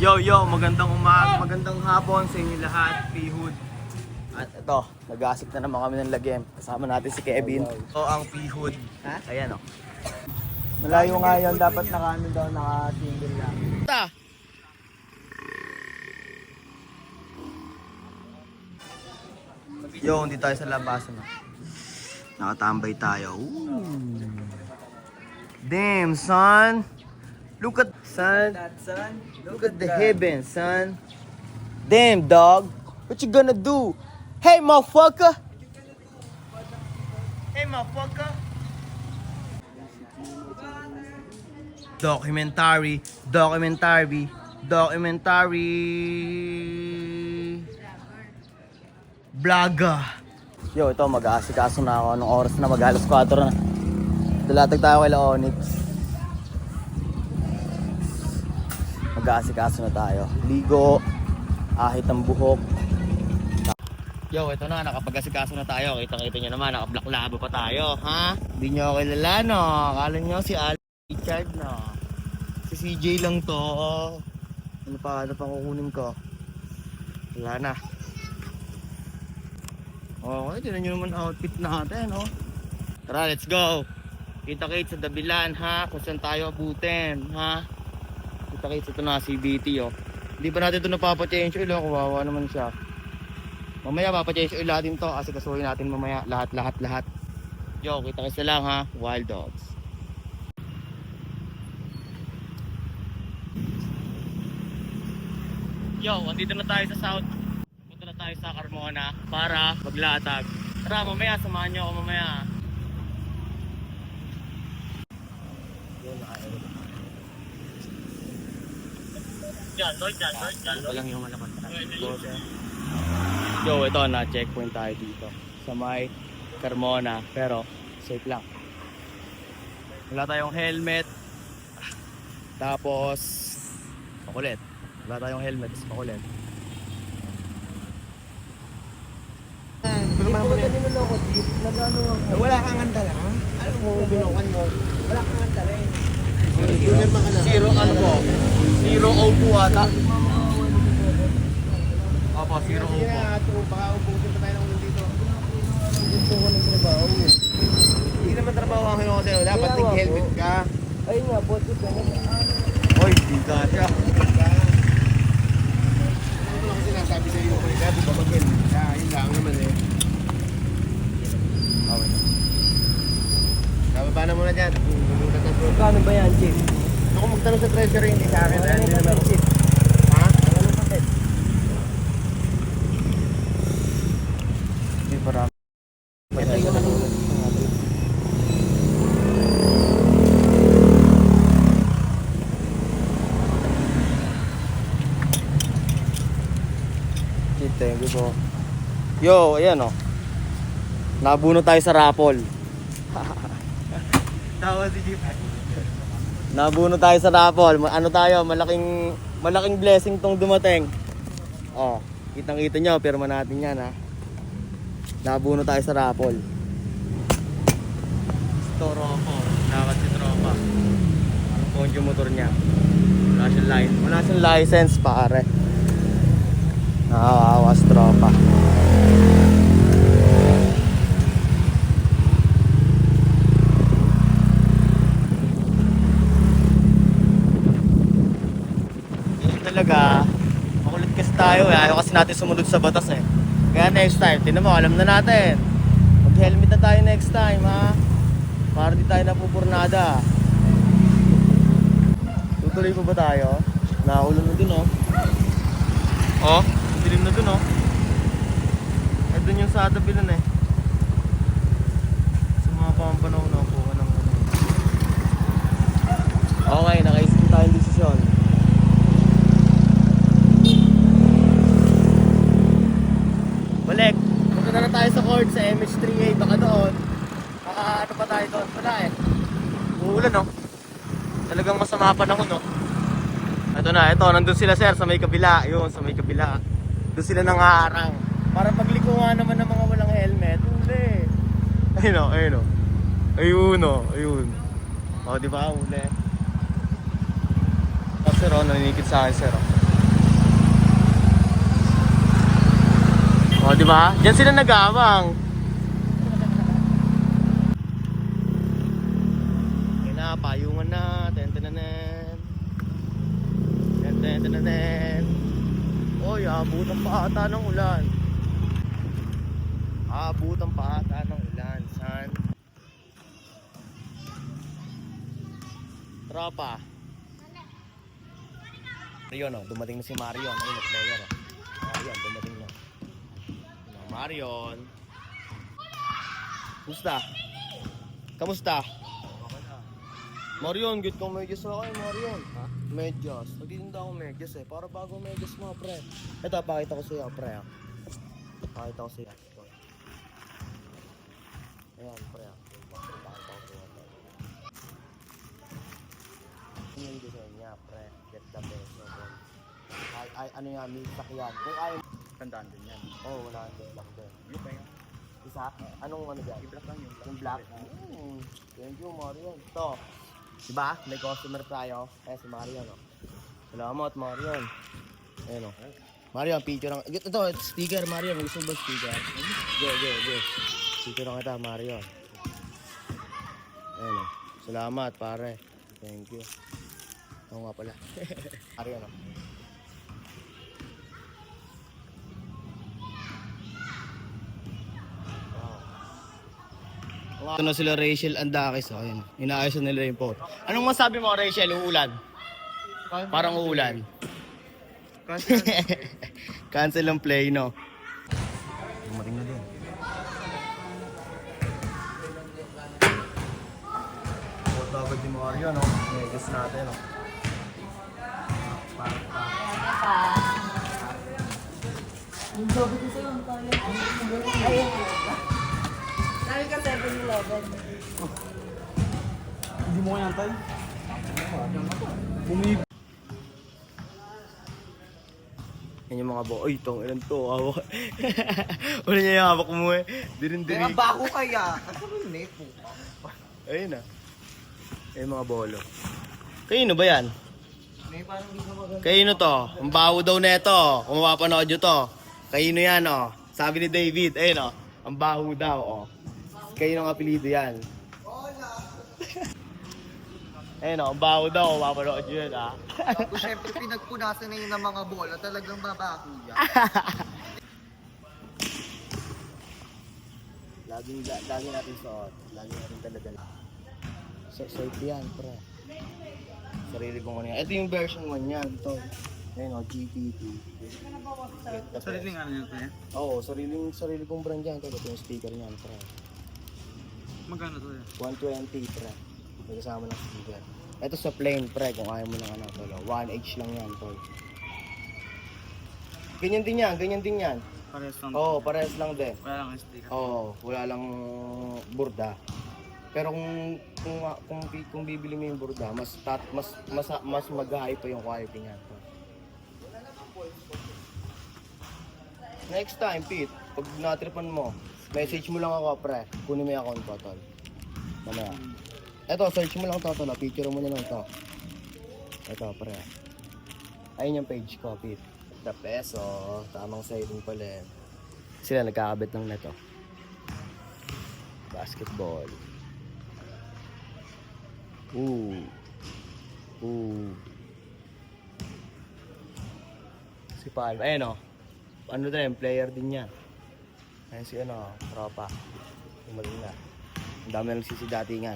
Yo, magandang hapon sa inyo lahat, P-Hood. At ito, nag-aasik na naman kami ng lagim. Kasama natin si Kevin. Ito ang P-Hood. Ayan o. Malayo nga yun, dapat naka-ano daw, naka-single lang. Yo, hindi tayo sa labas. Nakatambay tayo. Ooh. Damn, son. Look at, son. Look at the heavens, son. Damn, dog. What you gonna do? Hey, motherfucker. Hey, motherfucker. Documentary. Vlogger. Yo, ito, mag-aasikaso na ako. Anong oras na? Mag-alas 4 na. Dalatag tayo kay Onyx. Mag-aasikaso na tayo. Ligo, ahit ang buhok. Yo, ito na, nakapag-asikaso na tayo. Kitang-kita nyo naman, naka-black labo pa tayo, ha? Hindi nyo ako kilala, no? Akala nyo si Richard, no? Si CJ lang to. Ano pa kukunin ko? Wala na. Okay, tinan nyo naman outfit natin, no? Tara, let's go! Kita-kits sa Dabilan, ha? Kung saan tayo abutin, ha? Kita-kits, ito na, CBT, oh. Hindi pa natin ito napapa-change oil, oh. Kawawa naman siya. Mamaya papa-change oil natin to kasi kasuhin natin mamaya lahat. Yo, kita-kits na lang, ha? Wild Dogs. Yo, andito na tayo sa South. Punta na tayo sa Carmona para maglatag. Tara, mamaya, samahan nyo ako mamaya. Dyan. Ito lang yung malaman. Yo, ito na, checkpoint tayo dito sa may Carmona, pero safe lang. Wala tayong helmet. Tapos makulit. Wala tayong helmet, tapos makulit. Wala kang andala. Ano mo binukan mo? Wala kang andala eh. Zero ano po? 002 ata. Opo, 002. Baka ubusin pa tayo ng ulo dito. Gusto ko ng trabaho eh. Hindi naman trabaho ang kinuha sa'yo. Dapat nag-helmet ka. Ayun nga, botis ka naman. Oy, di ka siya. Ano ko sinasabi sa'yo ko eh. Dapat ba mag-helmet ka? Yun lang naman eh. Okay. Bababa na muna dyan. Kano ba yan, Chief? Ako magtanong sa treasury, hindi sa akin. Ano ba yan, Chief? Ha? Ano ba yan? Hindi parang. Ito yung ano. Thank you po. Yo, ayan oh. Nabuno tayo sa raffle. Tawa si Jeep. Nabuno tayo sa raffle. Ano tayo, malaking blessing tong dumating. Oh, kitang-kita nyo, pirma natin yan ha. Nabuno tayo sa raffle. Toro ako, lakad si tropa. Ang poncho motor niya. Wala siyang license pare. Nakakawas tropa. Talaga makulit kasi tayo eh. Ayaw kasi natin sumunod sa batas eh. Kaya next time, tinan mo, alam na natin. Mag helmet na tayo next time ha. Para di tayo napupurnada. Tutuloy pa ba tayo? Nakaulan na dun oh. Oh, dilim na dun oh. Eh dun yung sa Dabilan eh. Sa mga pampanaw na po ng ano. Okay, nakaisip tayong desisyon. Balik, punta na tayo sa court sa MH3A, baka doon ano pa tayo doon, wala eh. Uulan no. Talagang masama pa panahon no. Ito na, nandun sila sir sa may kabila. Yun, sa may kabila. Doon sila nangaarang. Para paglikuhan naman ng mga walang helmet. Hindi. Ayun o. Ayun. O, di ba? Uli. Sir, naninigit sa akin sir. O, di ba? Diyan sila nag-aawang. Okay na, payungan na. Ten-ten-ten. Ten-ten-ten. Oy, abutan pa ata ng ulan. Abutan pa ata ng ulan, san? Tropa. Marion, oh, dumating na si Marion. Ayun, player, oh. Marion, dumating na. Marion. Kumusta? Kamusta? Marion, get kong medyas na kayo, Marion. Ha? Medyas. Nagtitinda akong medyas eh. Para bago medyas mo, pre. Ito, pakita ko sa'yo, pre. Ah. Pakita ko sa'yo. Ayan, pre. Pakita ko sa'yo. Ano yung design niya, pre? Get the best. Ay, ano yan, may sakyan. Kung ayaw, Tandaan din yan. oh, wala din lang din. Yung pa yun. Isa? Anong ano dyan? I-block lang yung Yung black. Thank you, Marion. Ito. Diba? May customer tayo. Eh, si Marion, oh. Salamat, Marion. Ayan, oh. Marion, picture lang. Ito, sticker, Marion. Gusto ba sticker? Go. Picture lang kita, Marion. Ayan, oh. Salamat, pare. Thank you. Oo nga pala. Marion, oh. Ito na sila Rachel Andakis. Oh, ayan. Inaayos na nila yung phone. Anong masabi mo, Rachel? Uulan? Parang uulan. Cancel ang play, no? Dumating na din. Huwag agad ni Mario, no? Megas natin, no? Sabi ka 7-Eleven. Hindi mo kaya tayo? Yan yung mga Oy, tong ilan to. Hawak. Wala niya yung hawak mo eh. Dirin-dirig. Bako kaya. Ano yung nepo? Ayun na. Ayun mga bolo. Kaino ba yan? Parang hindi ko maganda. Kaino to? Ang baho daw neto. Kung mapapanood nyo to. Kaino yan, oh. Sabi ni David, ayun, oh. Ang baho daw, oh. Kaino ang apelido yan. Ayun, oh. Ang baho daw. Mapapanood nyo yan, ah. Kung syempre pinagpunasan na yun ng mga bola, talagang babako yan. Lagi natin suot. Lagi natin talaga. Safety yan, pre. Sarili kong ano yan. Ito yung version 1 yan. Ito. Ayun o, GTT. Sariling ano yun kaya? Oo, sarili kong brand yan. Ito yung speaker niyan, pre. Magkano to yan? 120, pre. May kasama ng speaker. Ito sa plain, pre. Kung ayaw mo ng ano, tolo. 1H lang yan, tol. Ganyan din yan. Parehas lang. Oo, parehas lang din. Wala lang yung sticker. Oo, wala lang burda. Pero kung bibili mo yung burda, mas mag-high pa yung quality niya. Next time, Pete, pag natripan mo, message mo lang ako, pre. Kunin mo yung account ko, tol. Mamaya. Eto, search mo lang to, tol. Picture mo na lang to. Eto, pre. Ayun yung page ko, Pete. The peso. Tamang saving pala. Sila nagkakabit ng neto. Basketball. Ooh. Si Palma. Ayun, oh. Ano din, player din yan. Ayun si ano, tropa. Umaling na. Ang dami na nagsisidatingan.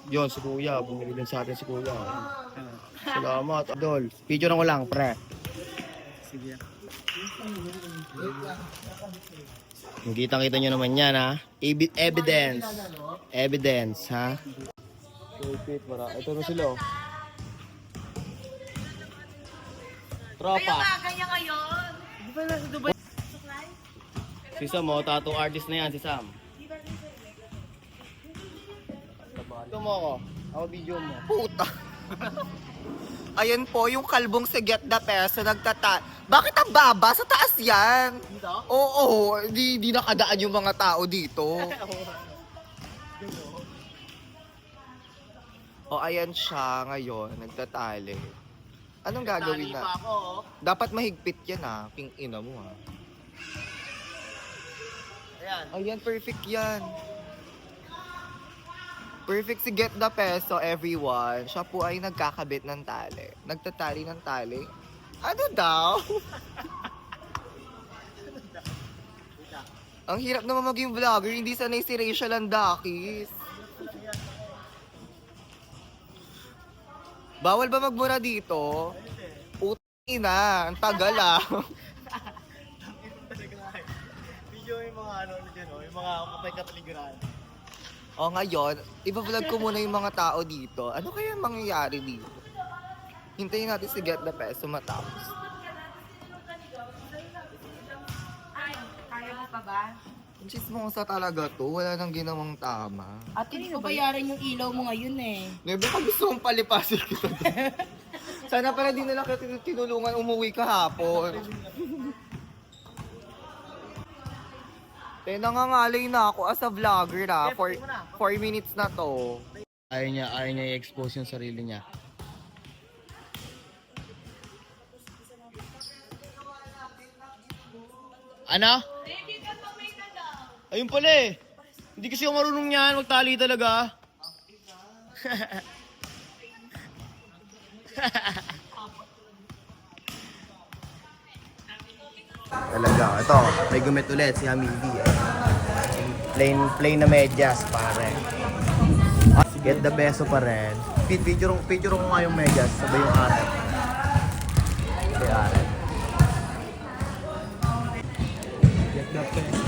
Yun, si Kuya. Bumili din sa atin si Kuya. Salamat, Adol. Picture ko lang, pre. Sige. Kitang-kita nyo naman yan, ha? Evidence. Evidence, ha? Repeat, para. Ito na sila, oh. Tropa. Ganyan ngayon. Di ba nasa Dubai? Si Sam, oh. Tattoo artist na yan, si Sam. Ito mo ako. Ako video mo. Puta. Ayan po, yung kalbong si Get the Peso Bakit ang baba? Sa taas yan. Dito? Oo, di nakadaan yung mga tao dito. O ayan siya ngayon, nagtatali. Anong gagawin Tali pa na? ako, oh. Dapat mahigpit yan ping ina mo Ayan. Ayan, perfect yan. Perfect si Get the Peso, everyone. Siya po ay nagkakabit ng tali. Nagtatali ng tali. Ano daw? Ang hirap naman maging vlogger, hindi sanay si Rachel Andakis. Bawal ba magmura dito? Puti na, ang tagal ah. Video yung mga ano dyan, oh, yung mga kapay kapaligiran. O ngayon, iba-vlog ko muna yung mga tao dito. Ano kaya mangyayari dito? Hintayin natin si Get the Peso matapos. Kaya mo pa ba? Chismosa talaga to, wala nang ginawang tama. At hindi ko bayaran yung ilaw mo ngayon eh. Never ka gusto mong palipasin kita doon. Sana pala di nila kita tinulungan umuwi kahapon. Nangangalay na ako as a vlogger na. 4 minutes na to. Ayaw niya i-expose yung sarili niya. Ano? Ayun pala eh. Hindi kasi ako marunong yan. Magtali talaga. Talaga. Ito, may gumit ulit si Hamidi. Plain na medyas, pare. Get the Peso pa rin. Picture ko nga yung medyas. Sabay yung arat. Sabay arat.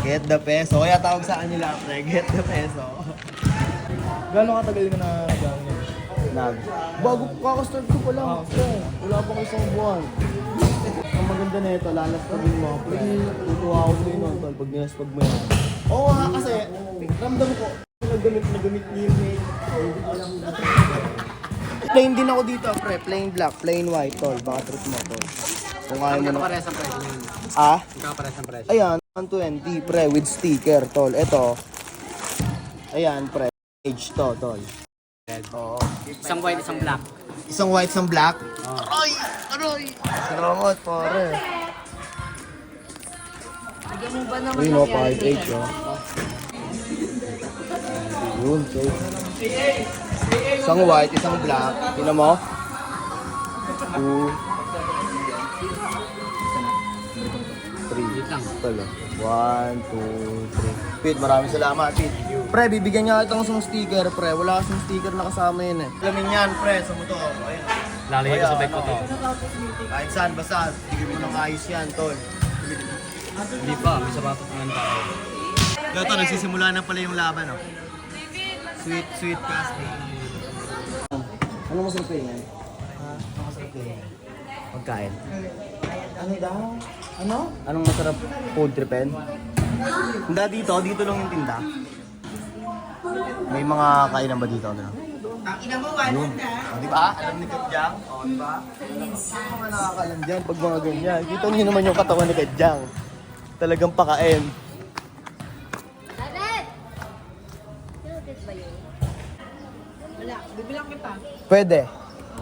Get the Peso. Kaya tawag sa kanila, pre. Get the Peso. Gano'ng katagal ka na gano'n? Bago kakastart ko pa lang. Wala pa ko isang buwan. Ang maganda na ito, lalas pa rin mo. Tutuwa ako sa'yo nun, tol, pag nilaspag mo yan. Oo nga kasi, ramdam ko. Nagamit niyo yung mate. Plain din ako dito, pre. Plain black, plain white, tol. Baka trip mo, tol. Kung ayaw mo na. Pares ang presyo. Ah? Pares ang presyo. Ayan, 120, pre, with sticker, tol. Ito. Ayan, pre. Age to, tol. Oo. Isang white, isang black. Isang white, isang black. Aroy! Aroy! Salamat, pare. Bigyan mo ba naman Uy, ng no, yan? 5'8", oh. Yun, tol. Isang white, isang black. Tingnan mo. 2, 3. Tol, 1, 2, 3. Pete, maraming salamat, Pete. Pre, bibigyan niya itong isang sticker, pre. Wala kasing sticker na kasama yun eh. Alamin yan, pre, sa motor. Ayan. Lalagay ko sa bag ko to. Kahit saan, basta, tigibit ng ayos yan, tol. Hindi pa, may sapatos ng tao. Gato, nagsisimula na pala yung laban, oh. Sweet casting. Ano masarap yan? Ano masarap yan? Pagkain. Ano daw? Ano? Anong masarap food tripin? Tinda dito lang yung tinda. May mga kainan ba dito? Ano? Yun. O, di ba? Alam ni Kadyang? O, di ba? Ano mga nakakalam dyan pag mga ganyan? Kita niyo naman yung katawan ni Kadyang. Talagang pakain. Dadet! Dadet ba yun? Wala, bibilang kita. Pwede.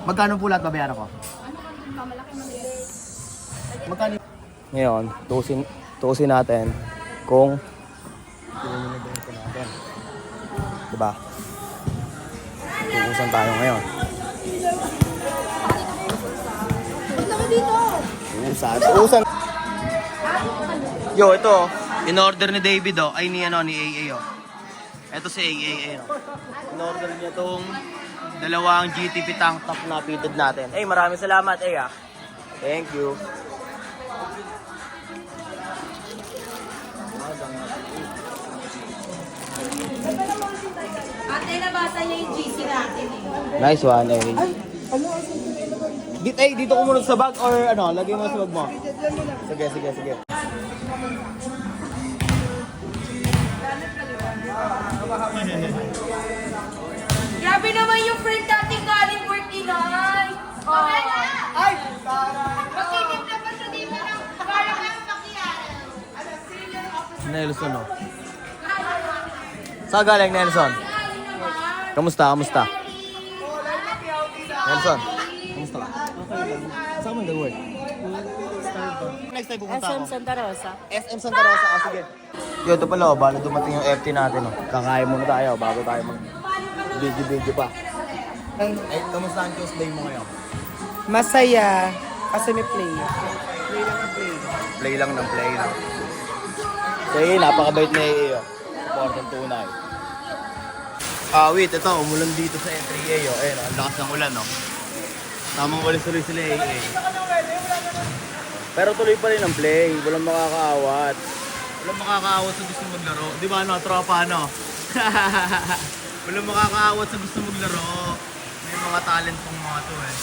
Magkano po lahat babayaran ko? Ano ka dun pa? Malaki maliit. Magkano? Ngayon, tuusin natin kung diba? Tuusan tayo ngayon. Ito dito! Tuusan. Yo, ito. In order ni David, oh. Ay, ni AA, oh. Ito si AA, oh. In order niya tong dalawang GTP tank top na fitted natin. Ay, maraming salamat, ah. Thank you. Ate, nabasa niya yung GC natin eh. Nice one, eh. Dito ko muna sa bag or ano, lagay mo sa bag mo. Sige. Grabe naman yung friend nating galing work inay. Okay na! Ay! Makinip na pa siya dito ng parang ang makiyaran. Nelson, oh. Saan galing, Nelson? Kamusta? Nelson, kamusta ka? Saan ka mag-work? Next time pupunta ako. SM Santa Rosa. SM Santa Rosa. Ah, sige. Yo, ito pala, bala dumating yung FT natin. Oh. Kakain muna tayo bago tayo mag-video pa. Eh, kamusta ang Tuesday mo ngayon? Masaya. Kasi may play. Play lang ng play lang. Sige, napakabait na iyo. Important tunay. Wait, ito, umulan dito sa N3A. Oh. Ayun, ang lakas ng ulan, no? Tamang walis tuloy sila AA. Pero tuloy pa rin ang play. Walang makakaawat. Walang makakaawat sa gusto maglaro. Di ba, ano, tropa, ano? Walang makakaawat sa gusto maglaro. May mga talent pong mga to, eh.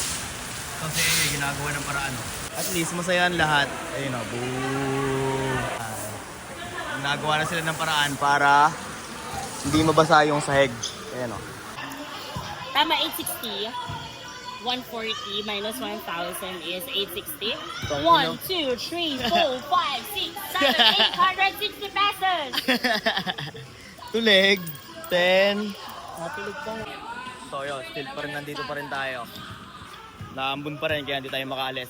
Kasi ginagawa ng paraan, no? At least masaya ang lahat. Ayun, no? Boom! Ginagawa na sila ng paraan para hindi mabasa yung sahig. Ayun, no? Tama, 860. 140 minus 1,000 is 860. 1, 2, 3, 4, 5, 6, 7, 860 pesos! Tulig. 10. Natulig pa. So yun, still pa rin nandito pa rin tayo. Naambun pa rin kaya hindi tayo makaalis.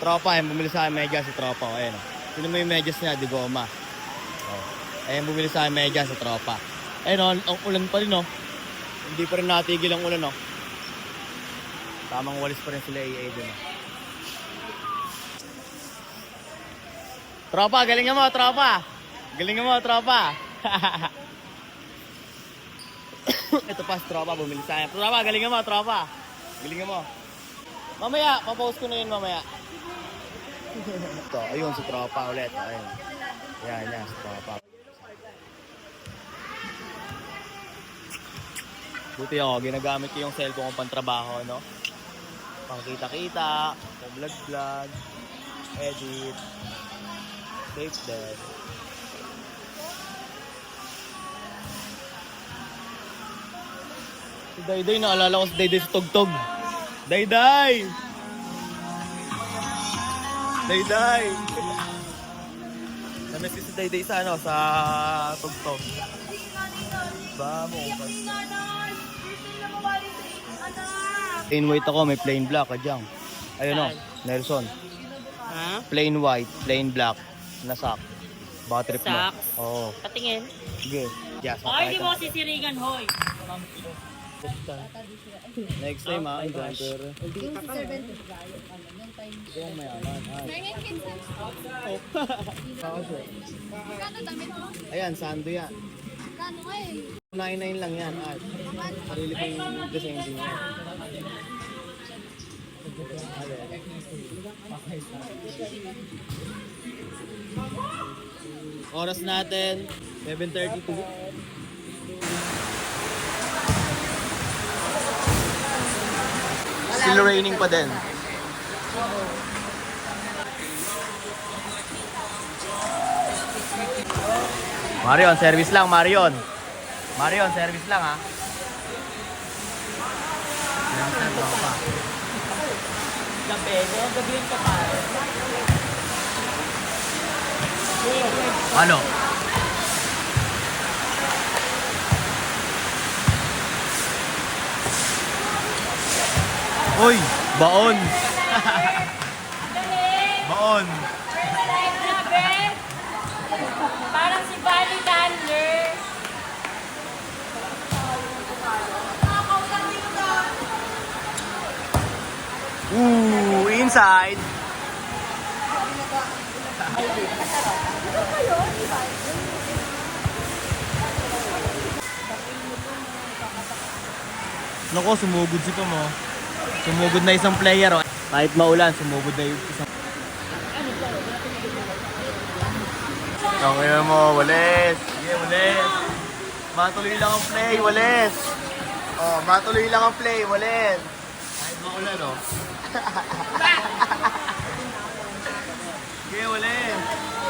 Tropa, ayun bumili sa akin medyas si tropa. O, ayun. Sino mo yung medyas niya? Di goma. O. Ayun bumili sa akin medyas si tropa. Ayun o, ang ulan pa rin o. Hindi pa rin natigil ang ulan o. Tamang walis pa rin sila AA dun o. Tropa, galingan mo, tropa. Galingan mo, tropa. Ito pa si tropa, bumili sa akin. Tropa, galingan mo, tropa. Galingan mo. Mamaya, papost ko na yun mamaya. Ito, ayun si tropa ulit. Ayun. Yan, si tropa. Buti ako, ginagamit ko yung cellphone ko pang trabaho, no? Pang kita-kita, pang vlog-vlog, edit, save that. Si Dayday, naalala ko si Dayday sa tugtog. Dayday! Dayday! Namiss si Dayday sa ano, sa tugtog. Vamos. Plain white ako, may plain black, kadyang. Ayun o, Nelson. Ha? Plain white, plain black, na sock. Baka trip mo. Socks? Oo. Patingin. Sige. Yes, Ay, di mo sisirigan, hoy. Next time ha, encounter. Yung mayaman. Ayan, sando yan. 99 lang yan. Sarili ko yung design din yan. Oras natin, 7:32. Still raining pa din. Marion, service lang, Marion. Marion, service lang ha. Gabi, gabi yung kapal. Ano? Uy, baon. Baon. Grabe! Parang si Bunny Dandler. Ooh, inside. Nako, sumugod si Tom oh. Sumugod na isang player oh. Kahit maulan, sumugod na yung isang... Tangina mo, Wales. Sige, Wales. Matuloy lang ang play, Wales. Oh, matuloy lang ang play, Wales. Kahit maulan oh. Sige, Wales.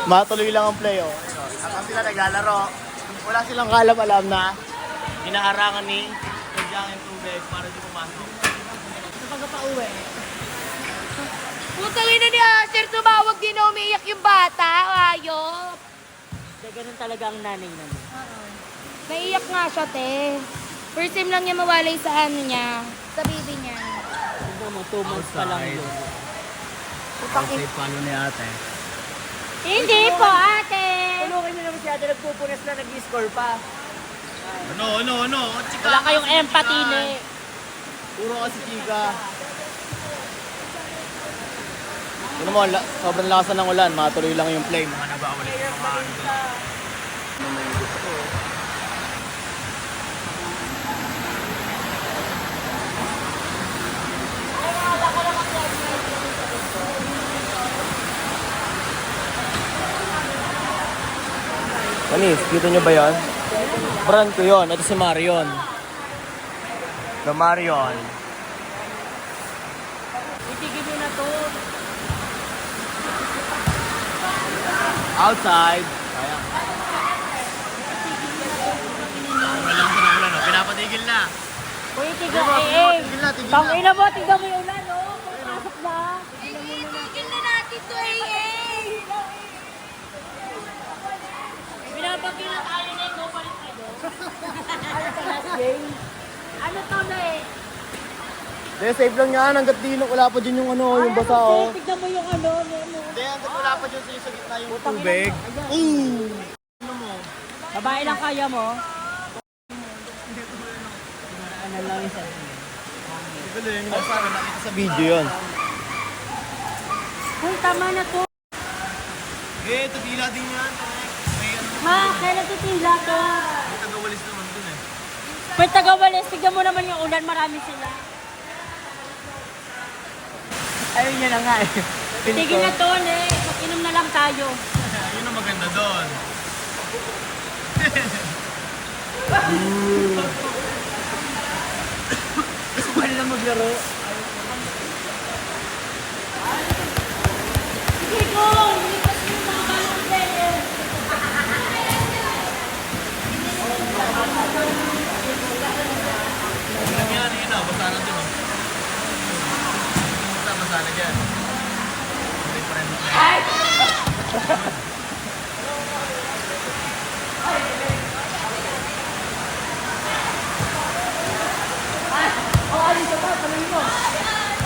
Matuloy lang ang play oh. Habang sila naglalaro, wala silang kalam-alam na hinaharangan ni Kadyang yung tubig para di pumasok. Pagkapauwi. Putang ina ni Asher, tumawag din na umiiyak yung bata. Ayop. Kaya ganun talaga ang nanay namin. Naiiyak nga siya, te. First time lang niya mawalay sa ano niya. Sa baby niya. Tignan mo, 2 months pa lang yun. Outside follow ni ate. Hindi po, ate! Tulungan nyo naman si ate, nagpupunas na, nag-score pa. Ano? Chika. Wala kayong empathy, ne. Puro kasi chika. Ano mo, sobrang lakasan ng ulan, matuloy lang yung play. Mga nabawal yung mga Panis, kita nyo ba yan? Brand ko yun. Ito si Marion. The Marion. Itigil mo na to. Outside. Ayan. Walang ko ng ulan. Pinapatigil na. Uy, tigil. Eh, Tigil na, tigil na. Tangina mo, tignan mo yung ulan, oh. Pasok na. Tigil na natin to, Pinapagil na tayo na yung palit tayo. Ano to, last game? Ano to, na eh? Hindi, save lang yan. Hanggat di wala pa dyan yung ano, yung basa, oh. Tignan mo yung ano. Hindi, hanggat wala pa dyan sa gitna yung tubig. Babae lang kaya mo. Ano lang yung sabi. Ito yung nasabi, nakita sa video yun. Uy, tama na to. Eh, tagila din yan. May ano, Ma, kailan titila to? may tagawalis naman dun eh. May tagawalis, tignan mo naman yung ulan, marami sila. Ayun niya na nga eh. Tigil na to, ne. Mag-inom na lang tayo. Yun ang maganda doon. Mahal na maglaro. Sige ko, lipas mo yung mga balong player. Ano yan, yun na, basa na dun. Basa na dyan. Hindi pa rin.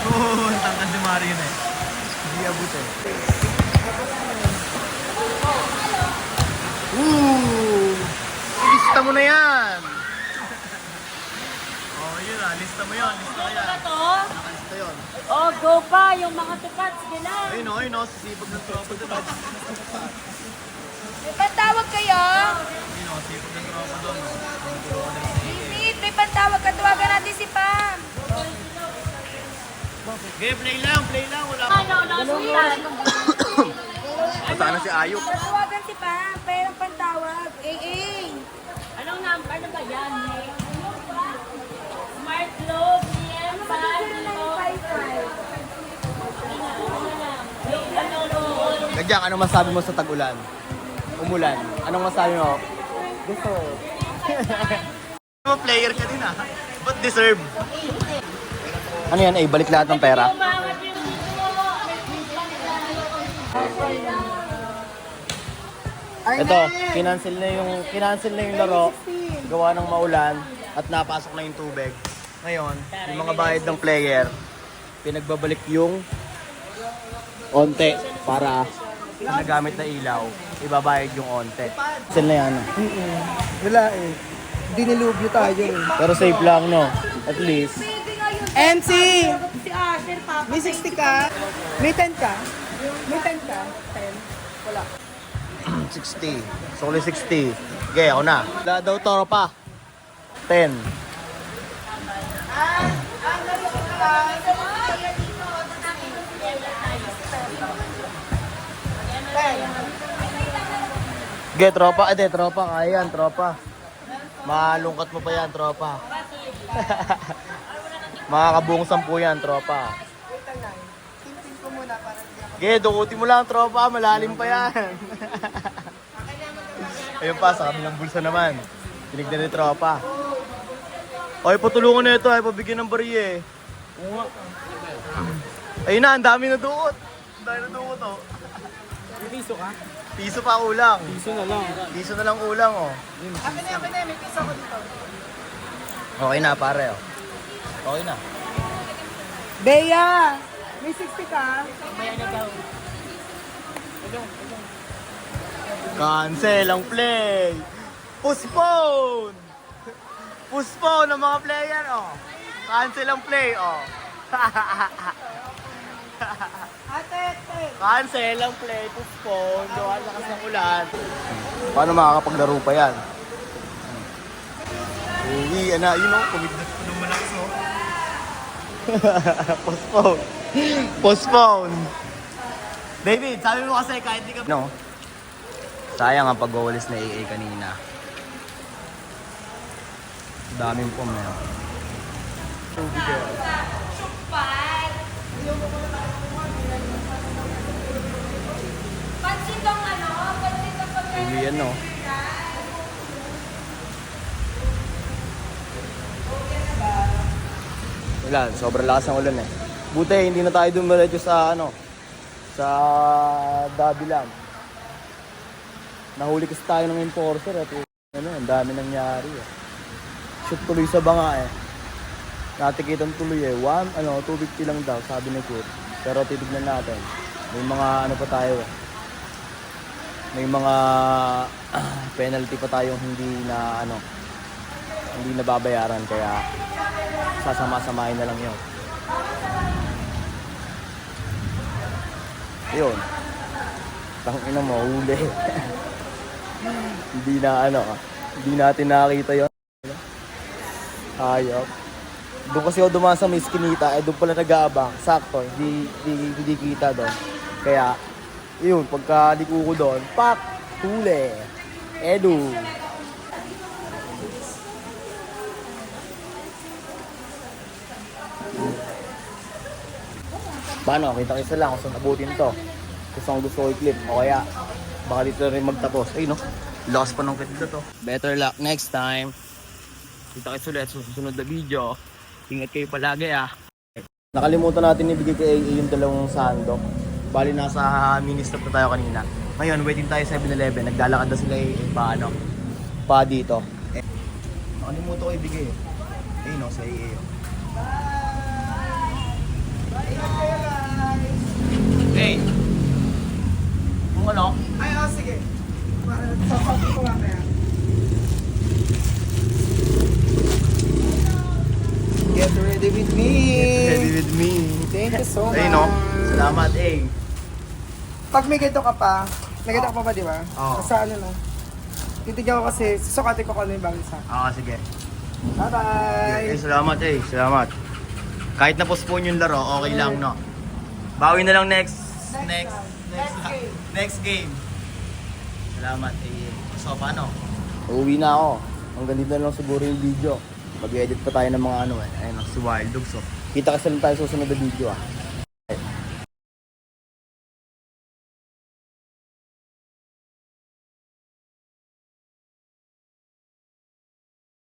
Oo, ang tangkad si Mario na eh. Hindi abot eh. Lista mo na yan! Oh, yun ah, lista mo yun, lista mo Ano ba yan. to? Nakalista yun. Oh, go pa. Yung mga tukat, sige lang. Ayun o, sisipag ng tropa doon. May pantawag kayo? Ayun o, sisipag ng tropa doon. Init, may pantawag ka. Tawagan natin si Pam. Okay, play lang, wala pa. Ano, nasulat. Basta na si Ayok. Tawagan si Pam. Pero pantawag. Anong number? Ano ba yan? Smart Globe, DM, Gadyang, anong masabi mo sa tag-ulan? Umulan. Anong masabi mo? Gusto. Player ka din ah. But deserve. Ano yan? Balik lahat ng pera? Ito, kinancel na yung laro. Gawa ng maulan at napasok na yung tubig. Ngayon, yung mga bayad ng player, pinagbabalik yung onte para nagamit na ilaw, ibabayad yung onte. Cancel na yan. Wala eh. Hindi nilubyo tayo eh. Pero safe lang, no? At least. MC! Si Asher, Papa. May 60 ka? May 10 ka? May 10 ka? 10? Wala. 60. Solid 60. Okay, ako na. Wala daw toro pa. 10. Okay, tropa. Tropa. Kaya yan, tropa. Malungkat mo pa yan, tropa. Makakabungong 10 yan, tropa. Okay, dukutin mo lang, tropa. Malalim pa yan. Ayun pa, sa kabilang bulsa naman. Tinignan ni tropa. Ay, patulungan na ito. Ay, pabigyan ng bariye. Oo nga. Ayun na, ang dami na dukot. Ang dami na dukot, oh. Piso ka? Piso pa ulang. Piso na lang. Piso na lang ulang, oh. Akin na, may piso ko dito. Okay na, pare. Oh. Okay na. Bea! May 60 ka? Mamaya na daw. Cancel ang play! Postpone! Postpone ng mga player, oh. Cancel ang play, oh. Ate! Cancel ang play, postpone. Doon, lakas ng ulan. Paano makakapaglaro pa yan? Uwi, ana, yun o, commitment ko ng malakas, oh. Postpone. Postpone. David, sabi mo kasi kahit di ka... No. Sayang ang pag-wawalis na AA kanina. Daming pom na yun. Chupat! Pansin kang ano? Pansin kang pag- Uwi yan, no? Wala, sobrang lakas ng ulan eh. Buti, hindi na tayo dumiretso sa ano, sa Dabilan. Nahuli kasi tayo ng enforcer at ano, ang dami nangyari eh. Shoot tuloy sa banga eh. Natikitan tuloy eh. 250 lang daw, sabi ni Kurt. Pero titignan natin. May mga ano pa tayo eh. May mga penalty pa tayong hindi na ano, hindi nababayaran kaya sasama-samahin na lang yun. Yun. Tangina mo, huli. Hindi na ano, hindi natin nakita yun. Ayop. Doon kasi ako dumaan sa may skinita, doon pala nag-aabang. Sakto, hindi kita doon. Kaya, yun, pagkaliko ko doon, pak! Huli! Edu! Paano? Kita-kita lang kung saan abutin to. Kung saan gusto ko i-clip. O kaya, baka dito na rin magtapos. Ay no, lakas pa ng clip na to. Better luck next time. Kita-kita ulit sa susunod na video. Ingat kayo palagi ah. Nakalimutan natin ibigay kay AA yung dalawang sandok. Bali nasa mini-stop na tayo kanina. Ngayon, waiting tayo sa 7-Eleven. Naglalakad na sila paano? Pa dito. Nakalimutan ko ibigay eh. Ayun no, sa AA. Hey! Kung ano? Ay, sige. Para sasabi ko lang kaya. Get ready with me. Get ready with me. Thank you so much. Ayun no? Salamat eh. Pag may ganito ka pa, may ganito ka pa ba, di ba? Oo. Sa ano lang. Titigyan ko kasi, susukatin ko kung ano yung bagay sa. Sige. Bye-bye! Salamat eh. Salamat. Kahit na-postpone yung laro, okay lang no? Bawi na lang next game. Salamat eh. So, paano? Uuwi na ako. Hanggang dito na lang siguro yung video. Mag-edit pa tayo ng mga ano eh. Ayun, si Wild Dogs. So. Kita kasi lang tayo sa susunod na video ah.